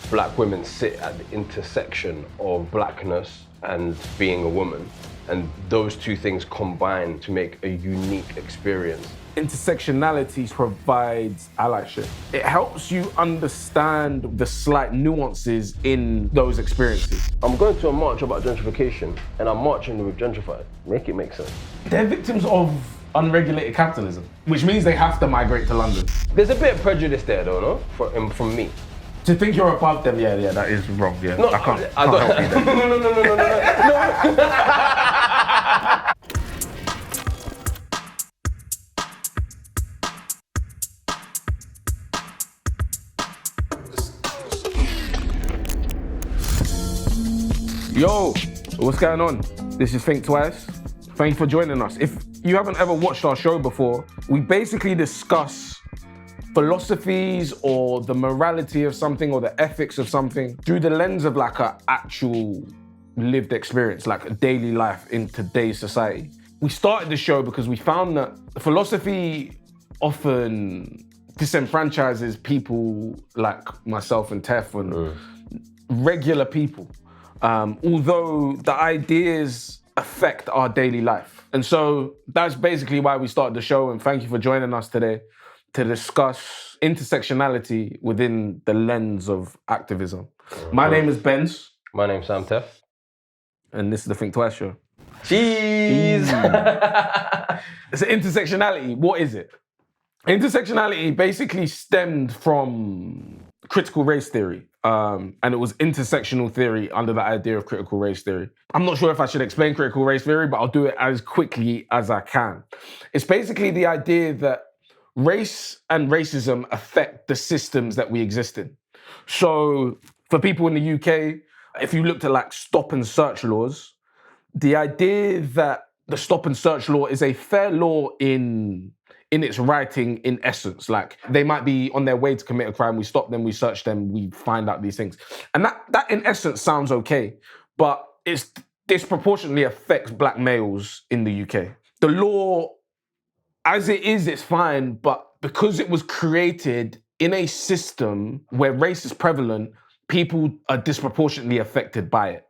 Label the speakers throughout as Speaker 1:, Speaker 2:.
Speaker 1: black women sit at the intersection of blackness and being a woman. And those two things combine to make a unique experience.
Speaker 2: Intersectionality provides allyship. It helps you understand the slight nuances in those experiences.
Speaker 1: I'm going to a march about gentrification and I'm marching with gentrified. Make it make sense.
Speaker 2: They're victims of unregulated capitalism, which means they have to migrate to London.
Speaker 1: There's a bit of prejudice there though, no? From me.
Speaker 2: To think you're above them, yeah, that is wrong, yeah.
Speaker 1: No,
Speaker 2: I can't
Speaker 1: I don't,
Speaker 2: help you there.
Speaker 1: no.
Speaker 2: Yo, what's going on? This is Think Twice. Thank you for joining us. If you haven't ever watched our show before, we basically discuss philosophies or the morality of something or the ethics of something through the lens of like an actual lived experience, like a daily life in today's society. We started the show because we found that philosophy often disenfranchises people like myself and Tef and regular people. Although the ideas affect our daily life. And so that's basically why we started the show, and thank you for joining us today to discuss intersectionality within the lens of activism. My name is Benz.
Speaker 1: My name's Sam Tef.
Speaker 2: And this is the Think Twice show.
Speaker 1: Cheese!
Speaker 2: So intersectionality, what is it? Intersectionality basically stemmed from critical race theory. And it was intersectional theory under the idea of critical race theory. I'm not sure if I should explain critical race theory, but I'll do it as quickly as I can. It's basically the idea that race and racism affect the systems that we exist in. So for people in the UK, if you looked at like stop and search laws, the idea that the stop and search law is a fair law in its writing, in essence. Like, they might be on their way to commit a crime, we stop them, we search them, we find out these things. And that in essence sounds okay, but it disproportionately affects black males in the UK. The law, as it is, it's fine, but because it was created in a system where race is prevalent, people are disproportionately affected by it.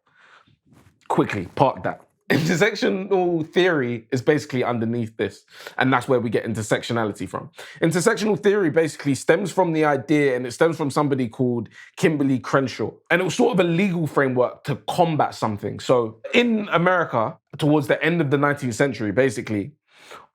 Speaker 2: Quickly, park that. Intersectional theory is basically underneath this, and that's where we get intersectionality from. Intersectional theory basically stems from the idea, and it stems from somebody called Kimberley Crenshaw, and it was sort of a legal framework to combat something. So in America, towards the end of the 19th century, basically,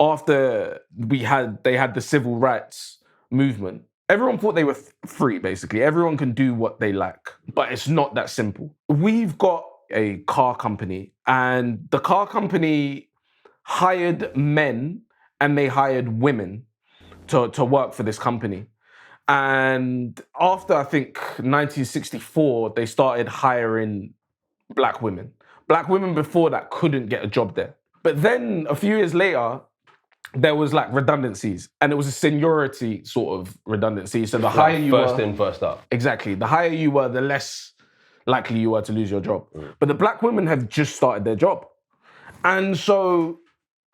Speaker 2: after they had the civil rights movement, everyone thought they were free, basically. Everyone can do what they like, but it's not that simple. We've got a car company, and the car company hired men and they hired women to work for this company. And after, I think, 1964, they started hiring black women. Black women before that couldn't get a job there. But then a few years later, there was like redundancies, and it was a seniority sort of redundancy. So the higher you were...
Speaker 1: First in, first out.
Speaker 2: Exactly. The higher you were, the less likely you are to lose your job. But the black women have just started their job. And so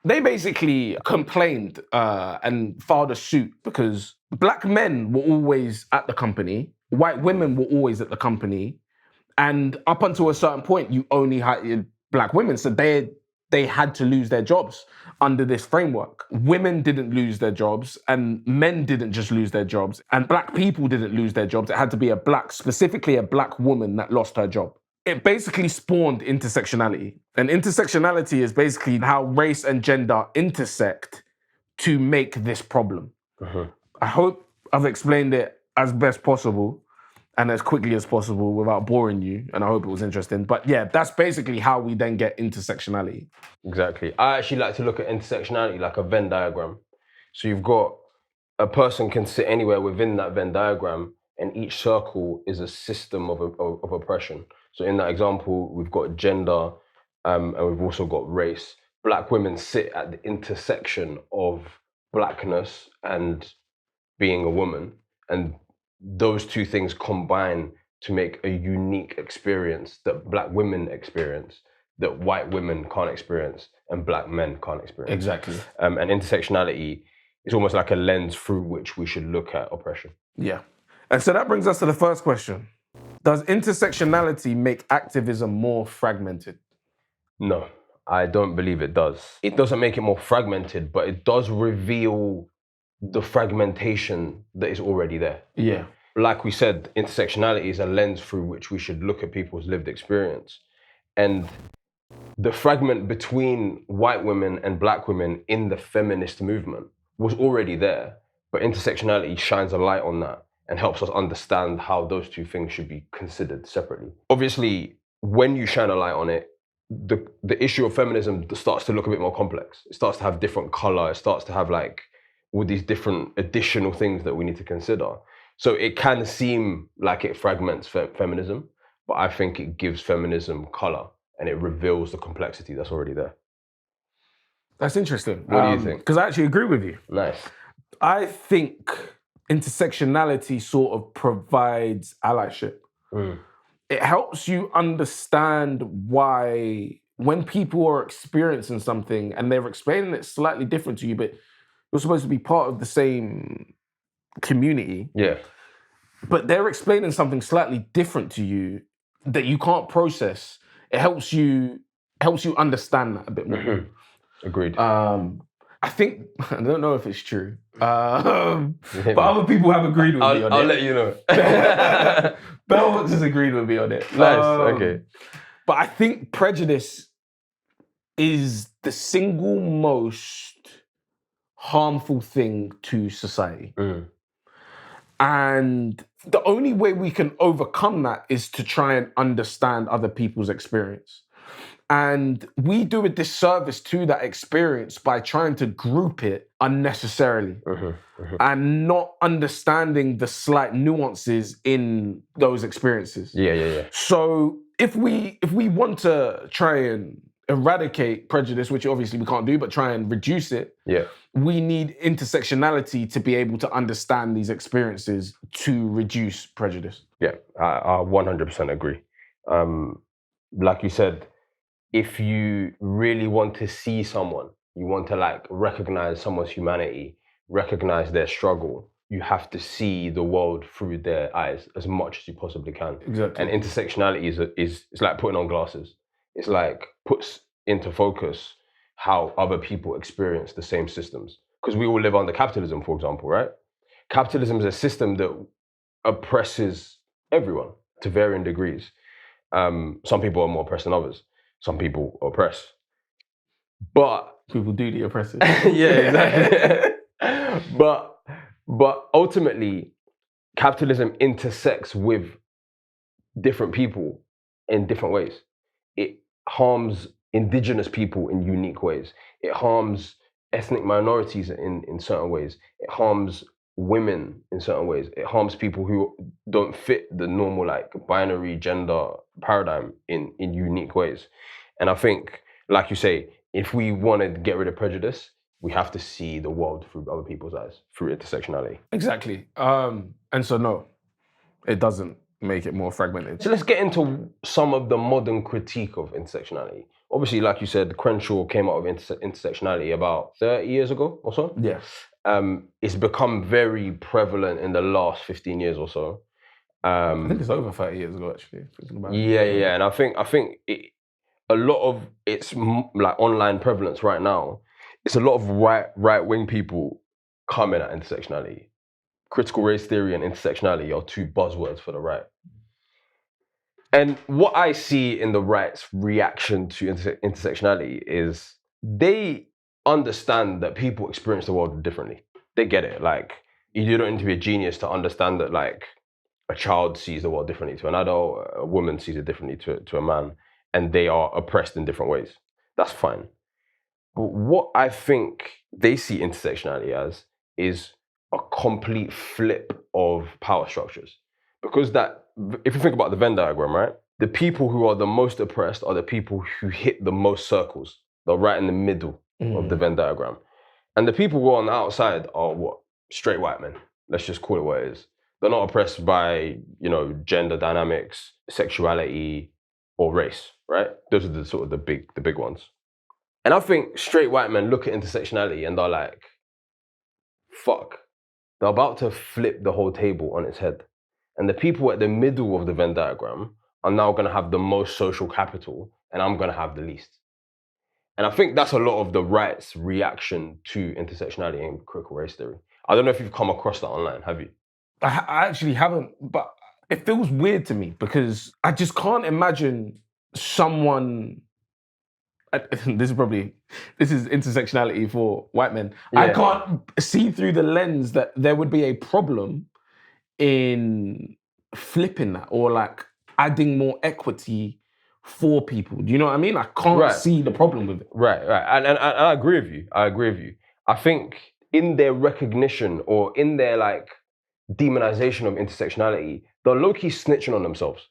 Speaker 2: they basically complained and filed a suit because black men were always at the company, white women were always at the company, and up until a certain point, you only hired black women. So they had to lose their jobs under this framework. Women didn't lose their jobs, and men didn't just lose their jobs, and black people didn't lose their jobs. It had to be specifically a black woman that lost her job. It basically spawned intersectionality. And intersectionality is basically how race and gender intersect to make this problem. I hope I've explained it as best possible and as quickly as possible without boring you, and I hope it was interesting. But yeah, that's basically how we then get intersectionality.
Speaker 1: Exactly. I actually like to look at intersectionality like a Venn diagram. So you've got a person can sit anywhere within that Venn diagram, and each circle is a system of oppression. So in that example, we've got gender, and we've also got race. Black women sit at the intersection of blackness and being a woman, and those two things combine to make a unique experience that black women experience, that white women can't experience, and black men can't experience.
Speaker 2: Exactly.
Speaker 1: And intersectionality is almost like a lens through which we should look at oppression.
Speaker 2: Yeah. And so that brings us to the first question. Does intersectionality make activism more fragmented?
Speaker 1: No, I don't believe it does. It doesn't make it more fragmented, but it does reveal the fragmentation that is already there.
Speaker 2: Yeah.
Speaker 1: Like we said, intersectionality is a lens through which we should look at people's lived experience. And the fragment between white women and black women in the feminist movement was already there, but intersectionality shines a light on that and helps us understand how those two things should be considered separately. Obviously, when you shine a light on it, the issue of feminism starts to look a bit more complex. It starts to have different color. It starts to have like all these different additional things that we need to consider. So it can seem like it fragments feminism, but I think it gives feminism color and it reveals the complexity that's already there.
Speaker 2: That's interesting.
Speaker 1: What do you think?
Speaker 2: Because I actually agree with you.
Speaker 1: Nice.
Speaker 2: I think intersectionality sort of provides allyship. It helps you understand why when people are experiencing something and they're explaining it slightly different to you, but you're supposed to be part of the same community.
Speaker 1: Yeah.
Speaker 2: But they're explaining something slightly different to you that you can't process. It helps you understand that a bit more.
Speaker 1: Agreed.
Speaker 2: I think, I don't know if it's true, but other people have agreed with me on it.
Speaker 1: I'll let you know.
Speaker 2: Bell has agreed with me on it.
Speaker 1: Nice, okay.
Speaker 2: But I think prejudice is the single most harmful thing to society. And the only way we can overcome that is to try and understand other people's experience. And we do a disservice to that experience by trying to group it unnecessarily and not understanding the slight nuances in those experiences.
Speaker 1: Yeah.
Speaker 2: So if we want to try and eradicate prejudice, which obviously we can't do, but try and reduce it, we need intersectionality to be able to understand these experiences to reduce prejudice.
Speaker 1: Yeah, I 100% agree. Like you said, if you really want to see someone, you want to like recognize someone's humanity, recognize their struggle, you have to see the world through their eyes as much as you possibly can.
Speaker 2: Exactly.
Speaker 1: And intersectionality is like putting on glasses. It's like puts into focus how other people experience the same systems. Because we all live under capitalism, for example, right? Capitalism is a system that oppresses everyone to varying degrees. Some people are more oppressed than others. Some people oppress. But
Speaker 2: people do the oppressive.
Speaker 1: Yeah, exactly. But ultimately, capitalism intersects with different people in different ways. It harms indigenous people in unique ways. It harms ethnic minorities in certain ways. It harms women in certain ways. It harms people who don't fit the normal like binary gender paradigm in unique ways. And I think, like you say, if we want to get rid of prejudice, we have to see the world through other people's eyes, through intersectionality.
Speaker 2: Exactly. And so no, it doesn't make it more fragmented.
Speaker 1: So let's get into some of the modern critique of intersectionality. Obviously, like you said, Crenshaw came out of intersectionality about 30 years ago or so.
Speaker 2: Yes.
Speaker 1: It's become very prevalent in the last 15 years or so.
Speaker 2: I think it's over 30 years ago, actually.
Speaker 1: Yeah. And I think a lot of its like online prevalence right now, it's a lot of right-wing people coming at intersectionality. Critical race theory and intersectionality are two buzzwords for the right. And what I see in the right's reaction to intersectionality is they understand that people experience the world differently. They get it. Like, you don't need to be a genius to understand that, like, a child sees the world differently to an adult, a woman sees it differently to a man, and they are oppressed in different ways. That's fine. But what I think they see intersectionality as is a complete flip of power structures. Because that, if you think about the Venn diagram, right? The people who are the most oppressed are the people who hit the most circles. They're right in the middle of the Venn diagram. And the people who are on the outside are what? Straight white men. Let's just call it what it is. They're not oppressed by, gender dynamics, sexuality, or race, right? Those are the sort of the big ones. And I think straight white men look at intersectionality and they're like, fuck. They're about to flip the whole table on its head. And the people at the middle of the Venn diagram are now going to have the most social capital, and I'm going to have the least. And I think that's a lot of the right's reaction to intersectionality and critical race theory. I don't know if you've come across that online, have you?
Speaker 2: I actually haven't, but it feels weird to me because I just can't imagine someone. This is intersectionality for white men.
Speaker 1: Yeah.
Speaker 2: I can't see through the lens that there would be a problem in flipping that or like adding more equity for people. Do you know what I mean? I can't see the problem with it.
Speaker 1: Right. And I agree with you. I think in their recognition or in their like demonization of intersectionality, they're low-key snitching on themselves.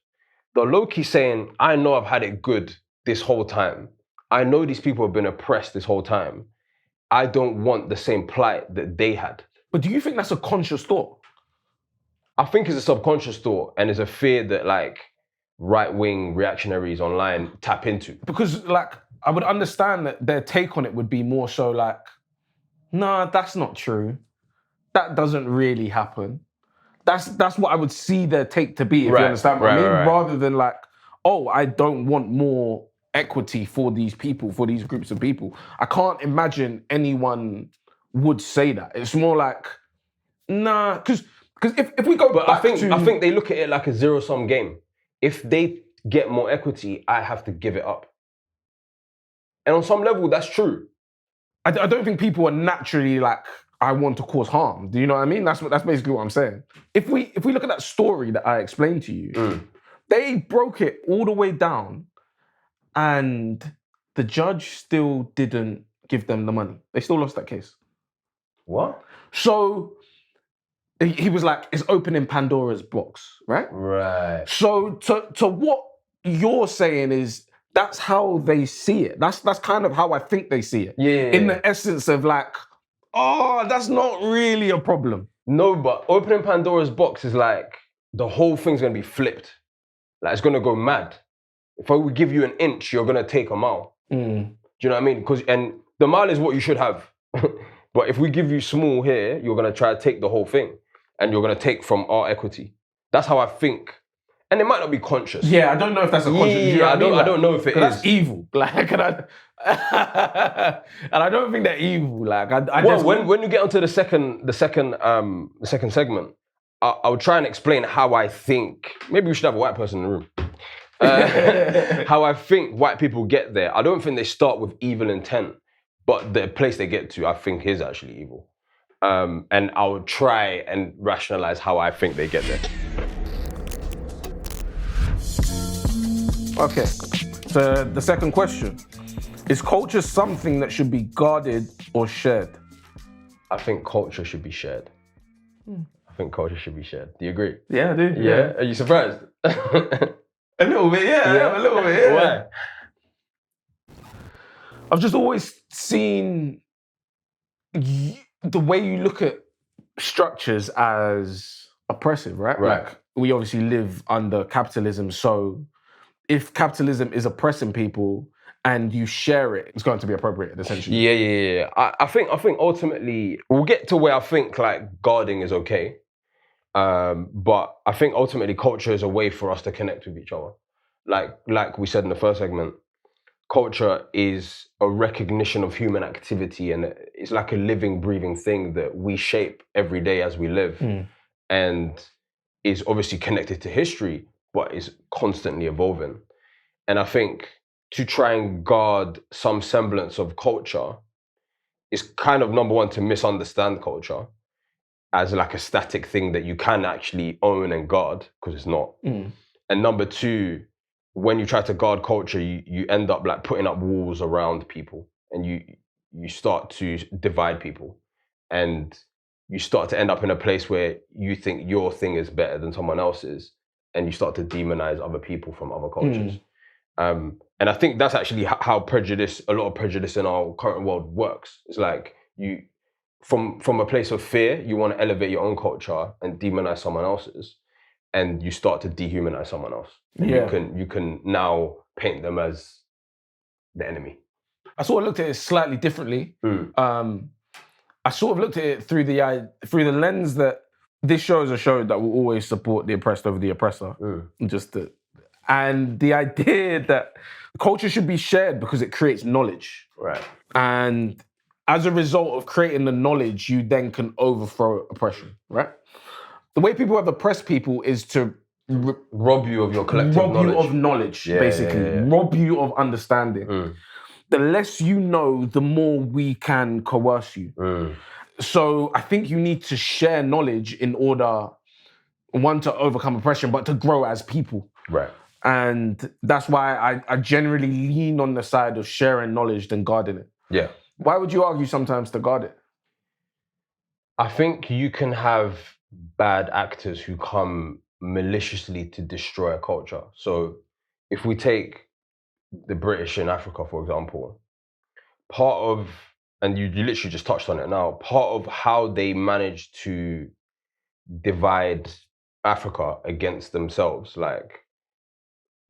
Speaker 1: They're low-key saying, I know I've had it good this whole time. I know these people have been oppressed this whole time. I don't want the same plight that they had.
Speaker 2: But do you think that's a conscious thought?
Speaker 1: I think it's a subconscious thought, and it's a fear that like right-wing reactionaries online tap into.
Speaker 2: Because like I would understand that their take on it would be more so like, nah, that's not true. That doesn't really happen. That's what I would see their take to be, if you understand what I mean? Rather than like, oh, I don't want more equity for these people, for these groups of people. I can't imagine anyone would say that. It's more like, nah, because if we go back to...
Speaker 1: I think they look at it like a zero-sum game. If they get more equity, I have to give it up. And on some level, that's true.
Speaker 2: I don't think people are naturally like, I want to cause harm. Do you know what I mean? That's basically what I'm saying. If we look at that story that I explained to you, they broke it all the way down and the judge still didn't give them the money. They still lost that case.
Speaker 1: What?
Speaker 2: So he was like, it's opening Pandora's box, right?
Speaker 1: Right.
Speaker 2: So to what you're saying is that's how they see it. That's kind of how I think they see it.
Speaker 1: Yeah.
Speaker 2: In the essence of like, oh, that's not really a problem.
Speaker 1: No, but opening Pandora's box is like the whole thing's gonna be flipped. Like it's gonna go mad. If I would give you an inch, you're gonna take a mile. Do you know what I mean? And the mile is what you should have. But if we give you small here, you're gonna try to take the whole thing, and you're gonna take from our equity. That's how I think. And it might not be conscious.
Speaker 2: Yeah, I don't know if that's a conscious.
Speaker 1: Yeah, I don't know if it is.
Speaker 2: That's evil. Like, and I don't think they're evil. Like,
Speaker 1: when you get onto the second segment, I would try and explain how I think. Maybe we should have a white person in the room. How I think white people get there. I don't think they start with evil intent, but the place they get to, I think, is actually evil. And I would try and rationalize how I think they get there.
Speaker 2: Okay, so the second question. Is culture something that should be guarded or shared?
Speaker 1: I think culture should be shared. I think culture should be shared. Do you agree?
Speaker 2: Yeah, I do.
Speaker 1: Yeah? Are you surprised?
Speaker 2: A little bit, yeah. A little bit, yeah.
Speaker 1: Why?
Speaker 2: I've just always seen the way you look at structures as oppressive, right? Like, we obviously live under capitalism, so if capitalism is oppressing people and you share it, it's going to be appropriate, essentially.
Speaker 1: Yeah. I think ultimately, we'll get to where I think like guarding is okay. But I think ultimately culture is a way for us to connect with each other. Like we said in the first segment, culture is a recognition of human activity, and it's like a living, breathing thing that we shape every day as we live. And is obviously connected to history, but is constantly evolving. And I think to try and guard some semblance of culture is kind of, number one, to misunderstand culture as like a static thing that you can actually own and guard, because it's not. And number two, when you try to guard culture, you end up like putting up walls around people, and you start to divide people, and you start to end up in a place where you think your thing is better than someone else's, and you start to demonize other people from other cultures. And I think that's actually how a lot of prejudice in our current world works. It's like you, from a place of fear, you want to elevate your own culture and demonize someone else's, and you start to dehumanize someone else. And you can now paint them as the enemy.
Speaker 2: I sort of looked at it slightly differently. I sort of looked at it through the lens that this show is a show that will always support the oppressed over the oppressor. And the idea that culture should be shared because it creates knowledge.
Speaker 1: Right.
Speaker 2: And as a result of creating the knowledge, you then can overthrow oppression, right? The way people have oppressed people is to
Speaker 1: rob you of your collective knowledge.
Speaker 2: Basically. Rob you of understanding. The less you know, the more we can coerce you. So I think you need to share knowledge in order, one, to overcome oppression, but to grow as people.
Speaker 1: Right.
Speaker 2: And that's why I generally lean on the side of sharing knowledge than guarding it.
Speaker 1: Yeah.
Speaker 2: Why would you argue sometimes to guard it?
Speaker 1: I think you can have bad actors who come maliciously to destroy a culture. So if we take the British in Africa, for example, part of, and you literally just touched on it now, part of how they managed to divide Africa against themselves, like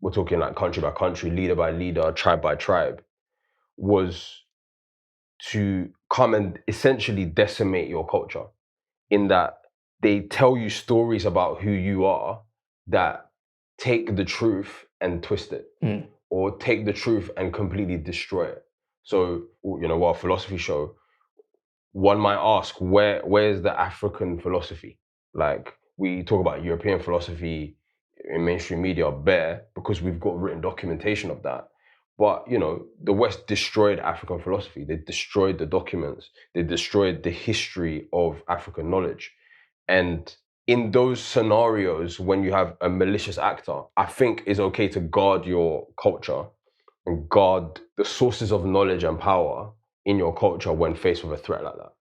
Speaker 1: we're talking like country by country, leader by leader, tribe by tribe, was to come and essentially decimate your culture, in that they tell you stories about who you are that take the truth and twist it, or take the truth and completely destroy it. So, you know, what a philosophy show, one might ask, where's the African philosophy? Like, we talk about European philosophy in mainstream media bare because we've got written documentation of that. But, you know, the West destroyed African philosophy. They destroyed the documents. They destroyed the history of African knowledge. And in those scenarios, when you have a malicious actor, I think it's okay to guard your culture and guard the sources of knowledge and power in your culture when faced with a threat like that.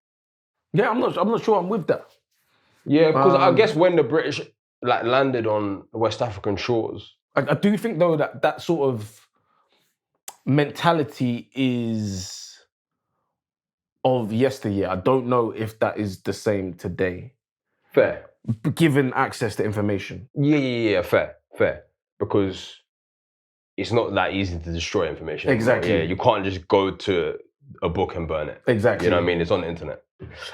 Speaker 2: Yeah, I'm not sure I'm with that.
Speaker 1: Yeah, because I guess when the British like landed on West African shores,
Speaker 2: I do think though that sort of mentality is of yesteryear. I don't know if that is the same today.
Speaker 1: Fair.
Speaker 2: Given access to information.
Speaker 1: Yeah, fair. Because it's not that easy to destroy information.
Speaker 2: Exactly.
Speaker 1: Yeah, you can't just go to a book and burn it.
Speaker 2: Exactly.
Speaker 1: You know what I mean? It's on the internet.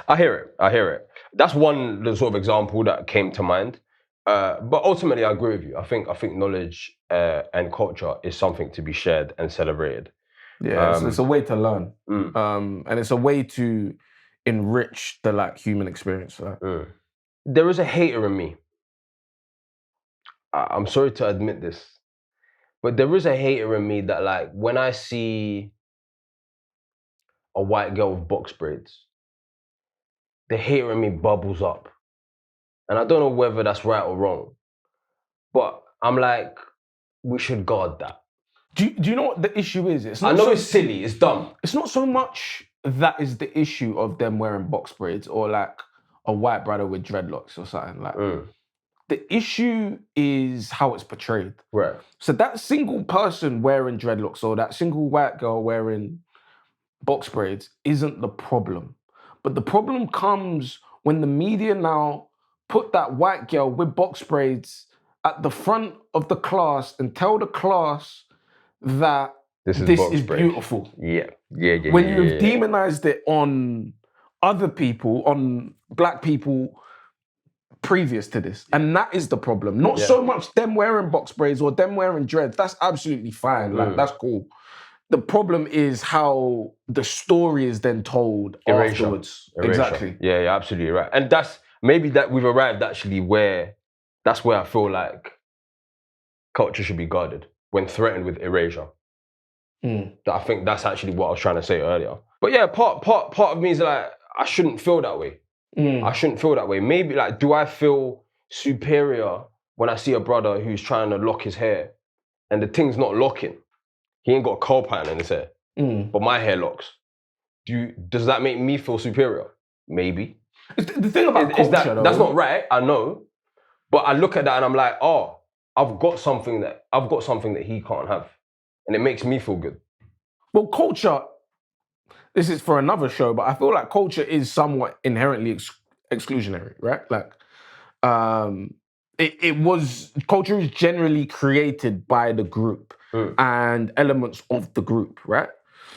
Speaker 1: I hear it. That's one sort of example that came to mind. But ultimately, I agree with you. I think knowledge and culture is something to be shared and celebrated.
Speaker 2: Yeah, it's a way to learn, and it's a way to enrich the human experience. Right?
Speaker 1: There is a hater in me. I'm sorry to admit this, but there is a hater in me that when I see a white girl with box braids, the hater in me bubbles up. And I don't know whether that's right or wrong, but I'm like, we should guard that.
Speaker 2: Do you know what the issue is?
Speaker 1: I know it's silly, it's dumb.
Speaker 2: It's not so much that is the issue of them wearing box braids or a white brother with dreadlocks or something. The issue is how it's portrayed.
Speaker 1: Right.
Speaker 2: So that single person wearing dreadlocks or that single white girl wearing box braids isn't the problem. But the problem comes when the media now put that white girl with box braids at the front of the class and tell the class that this is beautiful.
Speaker 1: Yeah.
Speaker 2: When you've demonized it on other people, on black people previous to this. And that is the problem. Not so much them wearing box braids or them wearing dreads. That's absolutely fine. That's cool. The problem is how the story is then told afterwards.
Speaker 1: Erasure.
Speaker 2: Exactly.
Speaker 1: Yeah, absolutely right. And maybe we've arrived actually where I feel like culture should be guarded when threatened with erasure. I think that's actually what I was trying to say earlier. But yeah, part of me is I shouldn't feel that way. I shouldn't feel that way. Maybe do I feel superior when I see a brother who's trying to lock his hair and the thing's not locking? He ain't got a coal pattern in his hair, but my hair locks. Does that make me feel superior? Maybe.
Speaker 2: The thing about culture,
Speaker 1: that's not right, I know. But I look at that and I'm like, oh, I've got something that he can't have. And it makes me feel good.
Speaker 2: Well, culture, this is for another show, but I feel like culture is somewhat inherently exclusionary, right? Culture is generally created by the group and elements of the group, right?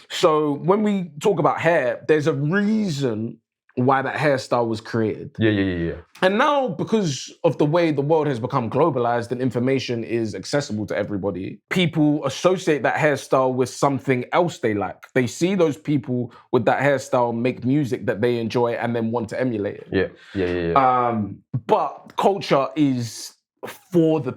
Speaker 2: So when we talk about hair, there's a reason why that hairstyle was created.
Speaker 1: Yeah.
Speaker 2: And now, because of the way the world has become globalized and information is accessible to everybody, people associate that hairstyle with something else they like. They see those people with that hairstyle make music that they enjoy and then want to emulate it.
Speaker 1: Yeah.
Speaker 2: But culture is for the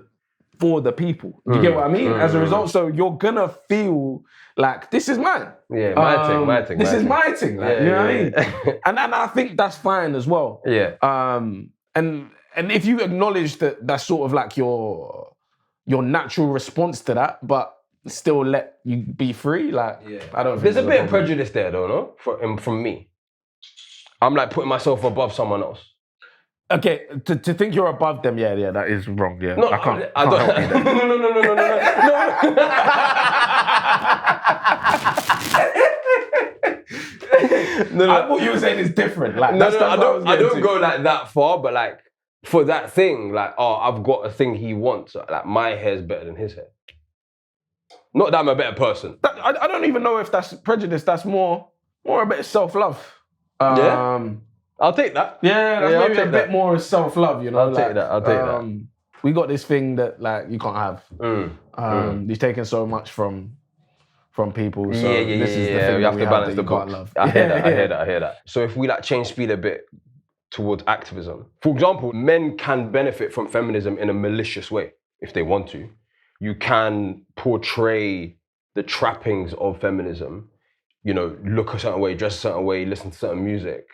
Speaker 2: people. You get what I mean? As a result, so you're gonna feel like this is mine.
Speaker 1: Yeah, my thing.
Speaker 2: This is my thing. Like, you know what I mean? And I think that's fine as well.
Speaker 1: Yeah.
Speaker 2: And if you acknowledge that that's sort of like your natural response to that, but still let you be free, like I don't think
Speaker 1: There's a bit of
Speaker 2: problem.
Speaker 1: prejudice there though, no? From me. I'm like putting myself above someone else.
Speaker 2: Okay, to think you're above them, yeah, that is wrong. Yeah,
Speaker 1: No,
Speaker 2: I can't
Speaker 1: I don't.
Speaker 2: help you there.
Speaker 1: No.
Speaker 2: I thought you were saying it's different. Like,
Speaker 1: I don't go like that far, but like for that thing, like, oh, I've got a thing he wants. Like my hair's better than his hair. Not that I'm a better person.
Speaker 2: I don't even know if that's prejudice. That's more a bit of self-love.
Speaker 1: I'll take that.
Speaker 2: Yeah, that's maybe a bit more self-love, you know.
Speaker 1: I'll take that.
Speaker 2: We got this thing that like you can't have. He's taken so much from people. So this is the thing
Speaker 1: we have to balance the
Speaker 2: books.
Speaker 1: books. I hear that. So if we like change speed a bit towards activism, for example, men can benefit from feminism in a malicious way if they want to. You can portray the trappings of feminism, you know, look a certain way, dress a certain way, listen to certain music.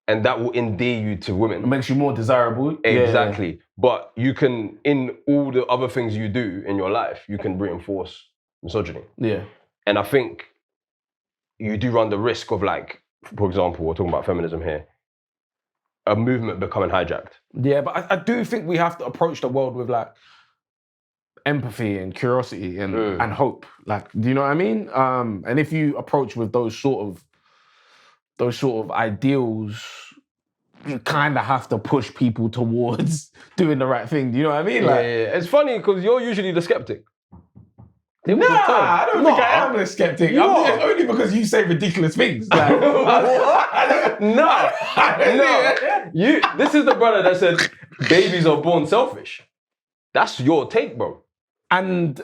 Speaker 1: And that will endear you to women.
Speaker 2: It makes you more desirable.
Speaker 1: Exactly. Yeah. But you can, in all the other things you do in your life, you can reinforce misogyny.
Speaker 2: Yeah.
Speaker 1: And I think you do run the risk of, like, for example, we're talking about feminism here, a movement becoming hijacked.
Speaker 2: Yeah, but I do think we have to approach the world with like empathy and curiosity and hope. Like, do you know what I mean? And if you approach with those sort of ideals, you kind of have to push people towards doing the right thing. Do you know what I mean? Like,
Speaker 1: yeah. It's funny because you're usually the skeptic.
Speaker 2: I don't think I am a skeptic. It's only because you say ridiculous things. Like,
Speaker 1: No. This is the brother that said babies are born selfish. That's your take, bro.
Speaker 2: And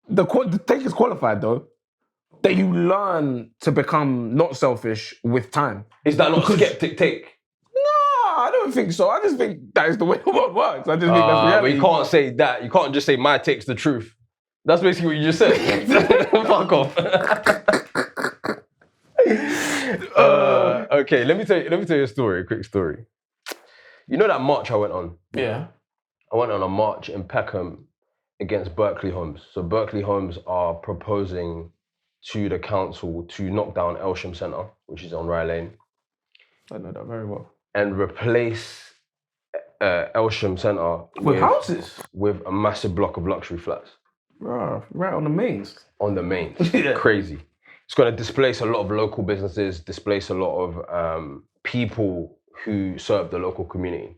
Speaker 2: the take is qualified though. That you learn to become not selfish with time.
Speaker 1: Is that not a skeptic take?
Speaker 2: No, I don't think so. I just think that is the way the world works. I just think that's reality.
Speaker 1: But you can't say that. You can't just say my take's the truth. That's basically what you just said. Fuck off. Okay, let me tell you a story, a quick story. You know that march I went on?
Speaker 2: Yeah.
Speaker 1: I went on a march in Peckham against Berkeley homes. So Berkeley homes are proposing to the council to knock down Elsham Centre, which is on Rye Lane. I know that very well. And replace Elsham Centre
Speaker 2: with houses?
Speaker 1: With a massive block of luxury flats.
Speaker 2: Right on the mains.
Speaker 1: On the mains. Crazy. It's going to displace a lot of local businesses, displace a lot of people who serve the local community,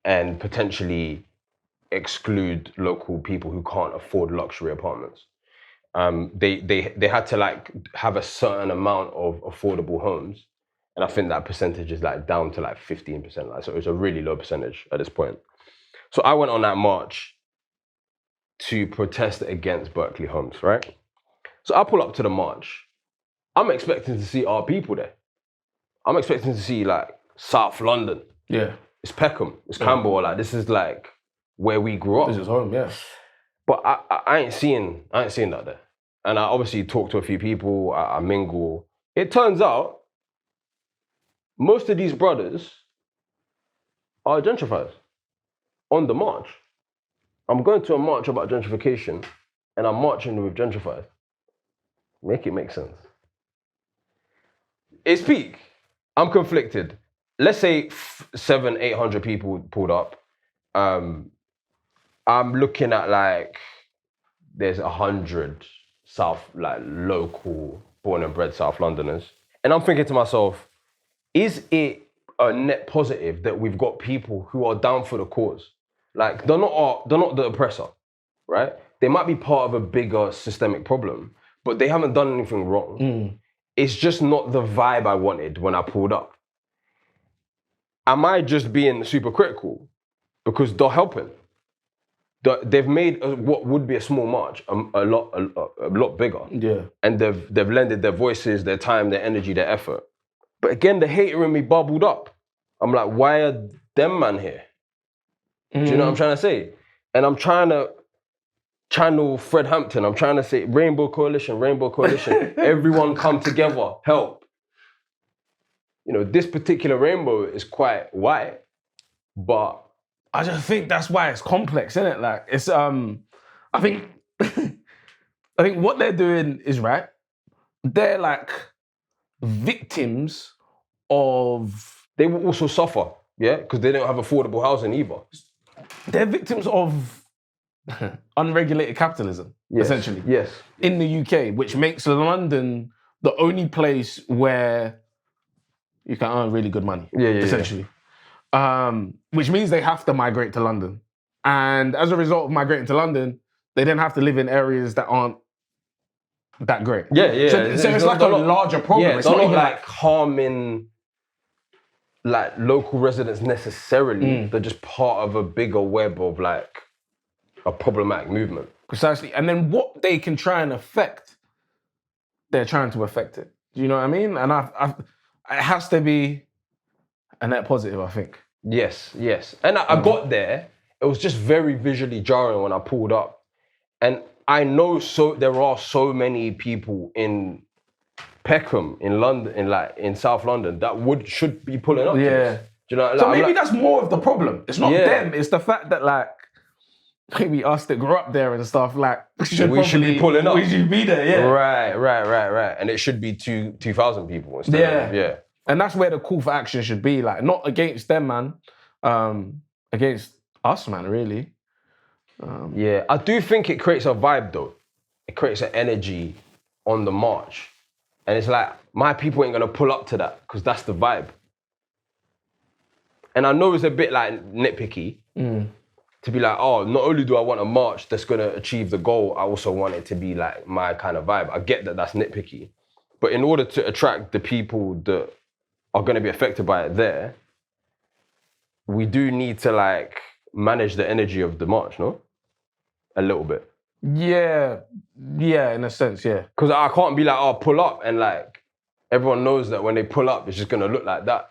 Speaker 1: and potentially exclude local people who can't afford luxury apartments. They had to like have a certain amount of affordable homes, and I think that percentage is like down to like 15%. Like, so it's a really low percentage at this point. So I went on that march to protest against Berkeley homes, right? So I pull up to the march. I'm expecting to see our people there. I'm expecting to see like South London.
Speaker 2: Yeah.
Speaker 1: It's Peckham, it's Camberwell, like this is like where we grew up.
Speaker 2: This is home, yeah.
Speaker 1: But I ain't seeing that there. And I obviously talk to a few people, I mingle. It turns out most of these brothers are gentrifiers on the march. I'm going to a march about gentrification and I'm marching with gentrifiers. Make it make sense. It's peak. I'm conflicted. Let's say 700-800 people pulled up. I'm looking at like, there's 100 local, born and bred South Londoners. And I'm thinking to myself, is it a net positive that we've got people who are down for the cause? Like, they're not the oppressor, right? They might be part of a bigger systemic problem, but they haven't done anything wrong. It's just not the vibe I wanted when I pulled up. am I just being super critical? Because they're helping. They've made what would be a small march a lot bigger.
Speaker 2: Yeah.
Speaker 1: And they've lended their voices, their time, their energy, their effort. But again, the hater in me bubbled up. I'm like, why are them man here? Do you know what I'm trying to say? And I'm trying to channel Fred Hampton. I'm trying to say Rainbow Coalition, everyone come together, help. You know, this particular rainbow is quite white, but
Speaker 2: I just think that's why it's complex, isn't it? Like it's I think I think what they're doing is right. They're like victims of
Speaker 1: they will also suffer, yeah, because they don't have affordable housing either.
Speaker 2: They're victims of unregulated capitalism, essentially.
Speaker 1: Yes.
Speaker 2: In the UK, which makes London the only place where you can earn really good money, essentially. Which means they have to migrate to London. And as a result of migrating to London, they then have to live in areas that aren't that great.
Speaker 1: Yeah.
Speaker 2: So it's like a larger problem.
Speaker 1: Yeah, it's not even like harming like local residents necessarily. They're just part of a bigger web of like a problematic movement.
Speaker 2: Precisely. And then what they can try and affect, they're trying to affect it. Do you know what I mean? And it has to be a net positive, I think.
Speaker 1: Yes. And I got there. It was just very visually jarring when I pulled up. And I know there are so many people in Peckham, in London, in South London, that should be pulling up to this. Do you know? Like,
Speaker 2: so maybe that's more of the problem. It's not them. It's the fact that like maybe us that grew up there and stuff like
Speaker 1: we should be pulling up.
Speaker 2: We should be there. Yeah.
Speaker 1: Right. And it should be 2,000 people instead. Yeah.
Speaker 2: And that's where the call for action should be. Like not against them, man. Against us, man. Really.
Speaker 1: Yeah, I do think it creates a vibe though. It creates an energy on the march. And it's like, my people ain't gonna pull up to that because that's the vibe. And I know it's a bit like nitpicky to be like, oh, not only do I want a march that's gonna achieve the goal, I also want it to be like my kind of vibe. I get that that's nitpicky. But in order to attract the people that are gonna be affected by it there, we do need to like manage the energy of the march, no? A little bit.
Speaker 2: Yeah, in a sense, yeah.
Speaker 1: Because I can't be like, oh, pull up, and like, everyone knows that when they pull up, it's just gonna look like that.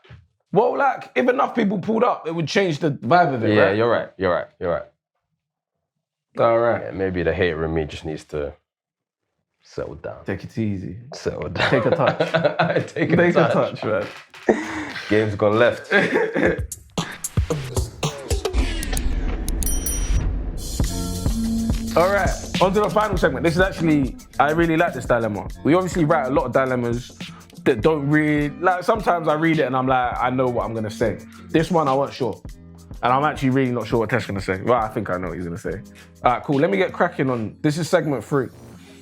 Speaker 2: Well, like, if enough people pulled up, it would change the vibe of it,
Speaker 1: yeah,
Speaker 2: right?
Speaker 1: You're right.
Speaker 2: All right.
Speaker 1: Yeah, maybe the hater in me just needs to settle down.
Speaker 2: Take it easy.
Speaker 1: Settle down.
Speaker 2: Take a touch.
Speaker 1: Take a touch,
Speaker 2: man.
Speaker 1: Game's gone left.
Speaker 2: All right, on to the final segment. This is actually, I really like this dilemma. We obviously write a lot of dilemmas that don't really, like sometimes I read it and I'm like, I know what I'm gonna say. This one I wasn't sure. And I'm actually really not sure what Tesh's gonna say. Well, I think I know what he's gonna say. All right, cool, let me get cracking on, this is segment 3.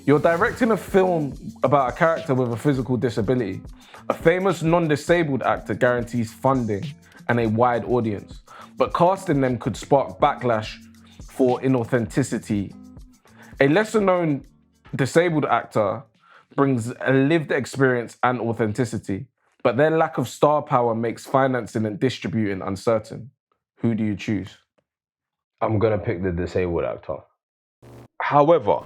Speaker 2: You're directing a film about a character with a physical disability. A famous non-disabled actor guarantees funding and a wide audience, but casting them could spark backlash for inauthenticity. A lesser-known disabled actor brings a lived experience and authenticity, but their lack of star power makes financing and distributing uncertain. Who do you choose?
Speaker 1: I'm gonna pick the disabled actor. However,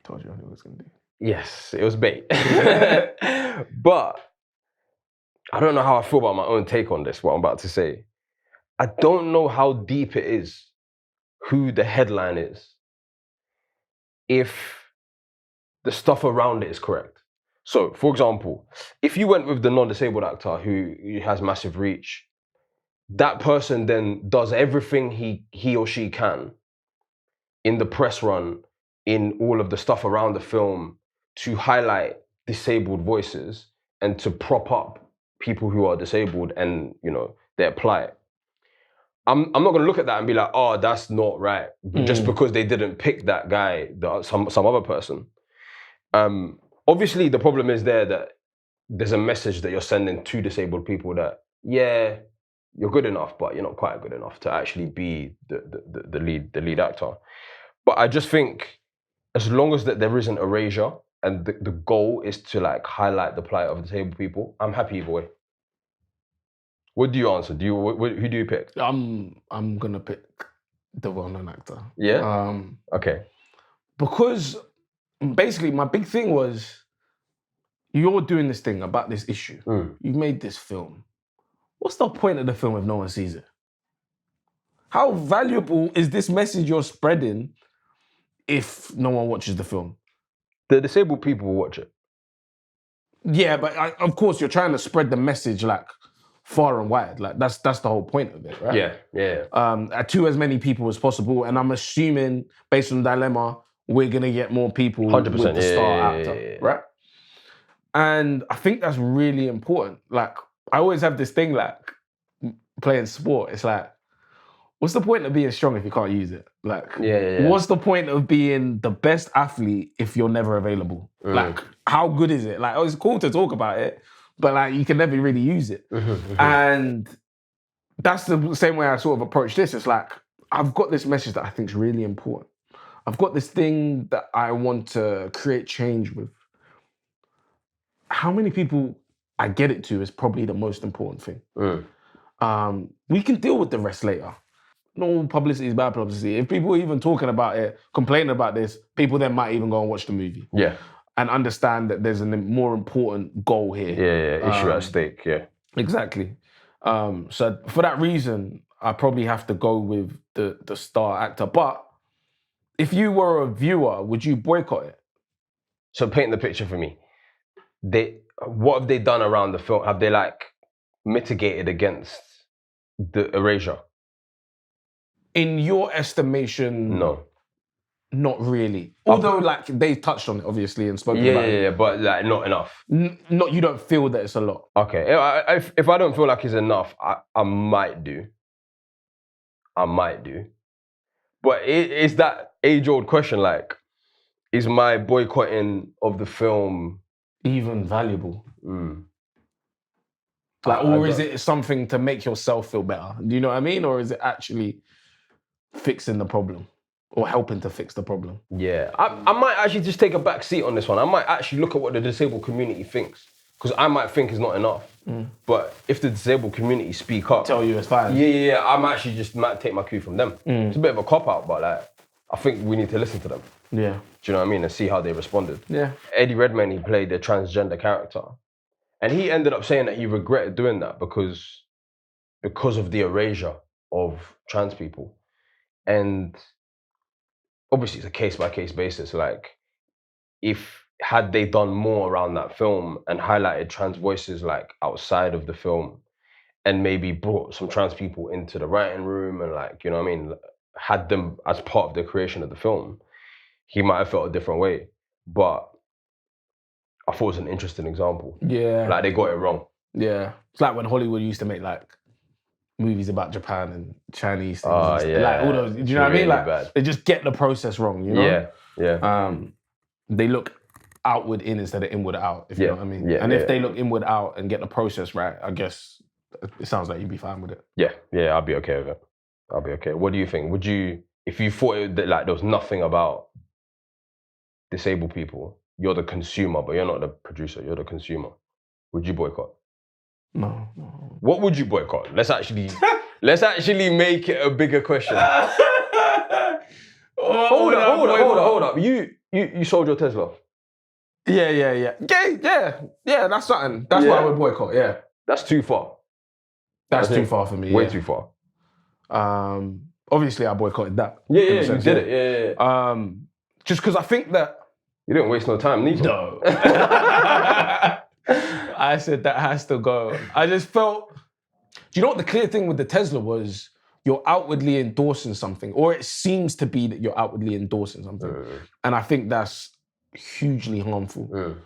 Speaker 2: told you I knew what I was gonna do.
Speaker 1: Yes, it was bait. But I don't know how I feel about my own take on this, what I'm about to say. I don't know how deep it is, who the headline is, if the stuff around it is correct. So, for example, if you went with the non-disabled actor who has massive reach, that person then does everything he or she can in the press run, in all of the stuff around the film, to highlight disabled voices and to prop up people who are disabled and, you know, their plight. I'm not gonna look at that and be like, oh, that's not right, just because they didn't pick that guy, some other person. Obviously, the problem is that there's a message that you're sending to disabled people that, yeah, you're good enough, but you're not quite good enough to actually be the lead actor. But I just think, as long as that there isn't erasure and the goal is to like highlight the plight of disabled people, I'm happy either way. What do you answer? Who do you pick?
Speaker 2: I'm gonna pick the well-known actor.
Speaker 1: Yeah. Okay.
Speaker 2: Because basically my big thing was, you're doing this thing about this issue. You've made this film. What's the point of the film if no one sees it? How valuable is this message you're spreading if no one watches the film?
Speaker 1: The disabled people will watch it.
Speaker 2: Yeah, but of course you're trying to spread the message like far and wide. Like that's the whole point of it, right?
Speaker 1: Yeah.
Speaker 2: To as many people as possible. And I'm assuming, based on Dillema, we're gonna get more people
Speaker 1: 100%,
Speaker 2: with the star actor, right? And I think that's really important. Like, I always have this thing like playing sport. It's like, what's the point of being strong if you can't use it? Like, what's the point of being the best athlete if you're never available? Like, how good is it? Like, oh, it's cool to talk about it, but like, you can never really use it. And that's the same way I sort of approach this. It's like, I've got this message that I think is really important. I've got this thing that I want to create change with. How many people I get it to is probably the most important thing. We can deal with the rest later. No publicity is bad publicity. If people are even talking about it, complaining about this, people then might even go and watch the movie.
Speaker 1: Yeah.
Speaker 2: And understand that there's a more important goal here.
Speaker 1: Yeah. Issue at stake, yeah.
Speaker 2: Exactly. So for that reason, I probably have to go with the star actor. But if you were a viewer, would you boycott it?
Speaker 1: So paint the picture for me. What have they done around the film? Have they like mitigated against the erasure?
Speaker 2: In your estimation,
Speaker 1: No.
Speaker 2: Not really. Although like they touched on it obviously and spoken about it.
Speaker 1: Yeah, but like not enough.
Speaker 2: Not, you don't feel that it's a lot.
Speaker 1: Okay, if I don't feel like it's enough, I might do. But it's that age-old question, like, is my boycotting of the film
Speaker 2: even valuable? Like, or is it something to make yourself feel better? Do you know what I mean? Or is it actually fixing the problem or helping to fix the problem?
Speaker 1: Yeah, I might actually just take a back seat on this one. I might actually look at what the disabled community thinks, because I might think it's not enough. But if the disabled community speak up,
Speaker 2: tell you it's fine.
Speaker 1: Yeah, I'm actually just might take my cue from them. It's a bit of a cop out, but like, I think we need to listen to them.
Speaker 2: Yeah.
Speaker 1: Do you know what I mean? And see how they responded.
Speaker 2: Yeah.
Speaker 1: Eddie Redmayne, he played a transgender character. And he ended up saying that he regretted doing that because of the erasure of trans people. And obviously it's a case-by-case basis. Like, had they done more around that film and highlighted trans voices like outside of the film and maybe brought some trans people into the writing room and like, you know what I mean, had them as part of the creation of the film, he might have felt a different way. But I thought it was an interesting example.
Speaker 2: Yeah.
Speaker 1: Like, they got it wrong.
Speaker 2: Yeah. It's like when Hollywood used to make like movies about Japan and Chinese things.
Speaker 1: Yeah.
Speaker 2: Like all those, do you know what I mean? Like,
Speaker 1: bad.
Speaker 2: They just get the process wrong, you know?
Speaker 1: Yeah.
Speaker 2: They look outward in instead of inward out, if you know what I mean.
Speaker 1: Yeah,
Speaker 2: and if they look inward out and get the process right, I guess it sounds like you'd be fine with it.
Speaker 1: Yeah, I'll be okay with it. I'll be okay. What do you think? Would you, if you thought that like there was nothing about disabled people, you're the consumer, but you're not the producer, you're the consumer, would you boycott?
Speaker 2: No.
Speaker 1: What would you boycott? Let's actually make it a bigger question. Hold up. You sold your Tesla.
Speaker 2: Yeah, that's something. That's why I would boycott, yeah.
Speaker 1: That's too far.
Speaker 2: That's too far for me.
Speaker 1: Way too far.
Speaker 2: Obviously I boycotted that.
Speaker 1: Yeah, you did it. Yeah.
Speaker 2: Just because I think that
Speaker 1: you didn't waste no time, neither.
Speaker 2: No. I said that has to go. I just felt, do you know what the clear thing with the Tesla was? You're outwardly endorsing something, or it seems to be that you're outwardly endorsing something. And I think that's hugely harmful.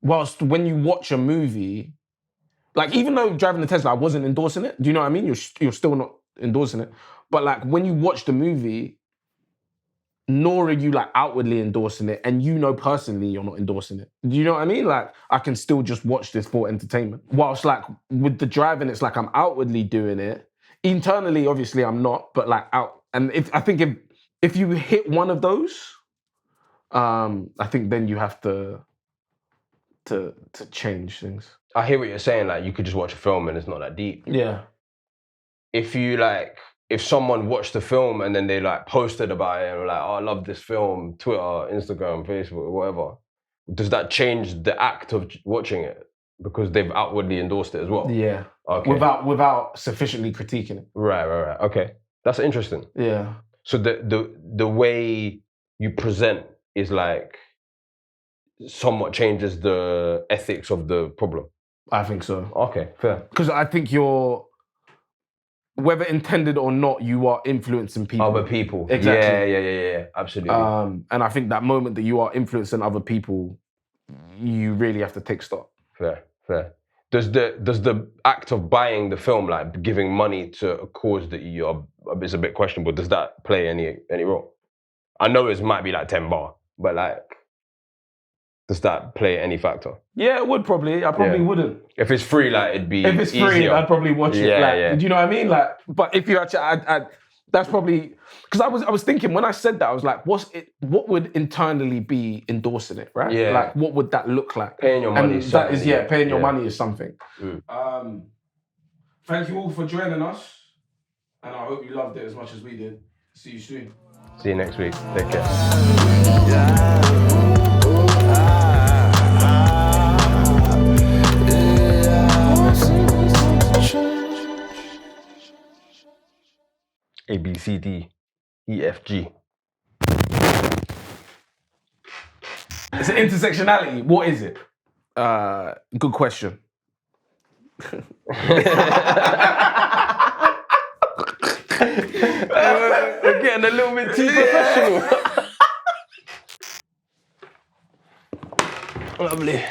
Speaker 2: Whilst when you watch a movie, like even though driving the Tesla, I wasn't endorsing it. Do you know what I mean? You're still not endorsing it. But like when you watch the movie, nor are you like outwardly endorsing it, and you know personally you're not endorsing it. Do you know what I mean? Like I can still just watch this for entertainment. Whilst like with the driving, it's like I'm outwardly doing it. Internally, obviously I'm not, but like out. And I think if you hit one of those, I think then you have to to change things.
Speaker 1: I hear what you're saying. Like, you could just watch a film and it's not that deep.
Speaker 2: Yeah.
Speaker 1: If someone watched the film and then they like posted about it and were like, oh, I love this film, Twitter, Instagram, Facebook, whatever, does that change the act of watching it because they've outwardly endorsed it as well?
Speaker 2: Yeah.
Speaker 1: Okay.
Speaker 2: Without sufficiently critiquing it.
Speaker 1: Right. Okay, that's interesting.
Speaker 2: Yeah.
Speaker 1: So the way you present is like somewhat changes the ethics of the problem.
Speaker 2: I think so.
Speaker 1: Okay, fair.
Speaker 2: Because I think whether intended or not, you are influencing people.
Speaker 1: Other people.
Speaker 2: Exactly.
Speaker 1: Yeah. Absolutely.
Speaker 2: And I think that moment that you are influencing other people, you really have to take stock.
Speaker 1: Fair. Does the act of buying the film, like giving money to a cause that you are, is a bit questionable, does that play any role? I know it might be like 10 bar, but like, does that play any factor?
Speaker 2: Yeah, it would probably. I probably wouldn't.
Speaker 1: If it's free, like it'd be
Speaker 2: If it's free,
Speaker 1: easier.
Speaker 2: I'd probably watch it.
Speaker 1: Yeah.
Speaker 2: Do you know what I mean? Like, but if you actually, that's probably because I was thinking when I said that, I was like, what would internally be endorsing it, right?
Speaker 1: Yeah.
Speaker 2: Like, what would that look like?
Speaker 1: Paying your money.
Speaker 2: And that is paying your money is something. Thank you all for joining us, and I hope you loved it as much as we did. See you soon.
Speaker 1: See you next week. Take care. A, B, C, D, E, F, G.
Speaker 2: It's an intersectionality. What is it? Good question.
Speaker 1: We're getting a little bit too professional. Lovely.